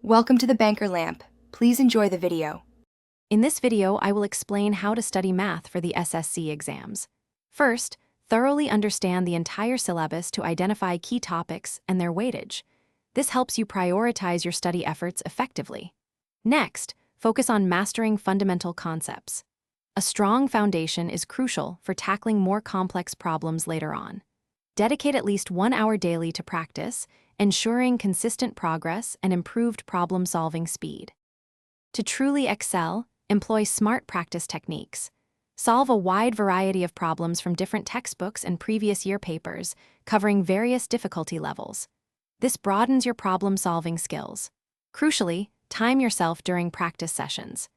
Welcome to the Banker Lamp. Please enjoy the video. In this video, I will explain how to study math for the SSC exams. First, thoroughly understand the entire syllabus to identify key topics and their weightage. This helps you prioritize your study efforts effectively. Next, focus on mastering fundamental concepts. A strong foundation is crucial for tackling more complex problems later on. Dedicate at least 1 hour daily to practice, ensuring consistent progress and improved problem-solving speed. To truly excel, employ smart practice techniques. Solve a wide variety of problems from different textbooks and previous year papers, covering various difficulty levels. This broadens your problem-solving skills. Crucially, time yourself during practice sessions.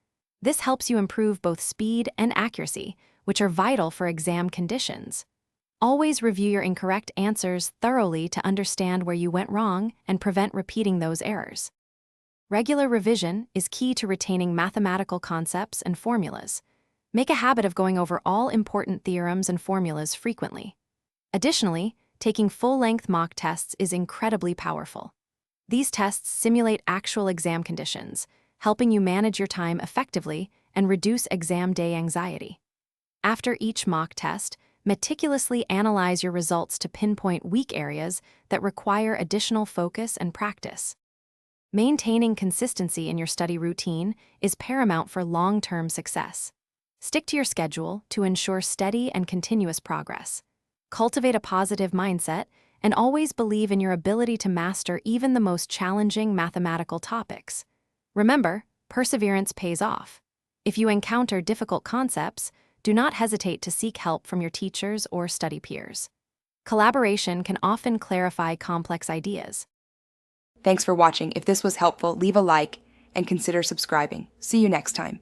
This helps you improve both speed and accuracy, which are vital for exam conditions. Always review your incorrect answers thoroughly to understand where you went wrong and prevent repeating those errors. Regular revision is key to retaining mathematical concepts and formulas. Make a habit of going over all important theorems and formulas frequently. Additionally, taking full-length mock tests is incredibly powerful. These tests simulate actual exam conditions, helping you manage your time effectively and reduce exam day anxiety. After each mock test, meticulously analyze your results to pinpoint weak areas that require additional focus and practice. Maintaining consistency in your study routine is paramount for long-term success. Stick to your schedule to ensure steady and continuous progress. Cultivate a positive mindset and always believe in your ability to master even the most challenging mathematical topics. Remember, perseverance pays off. If you encounter difficult concepts, do not hesitate to seek help from your teachers or study peers. Collaboration can often clarify complex ideas. Thanks for watching. If this was helpful, leave a like and consider subscribing. See you next time.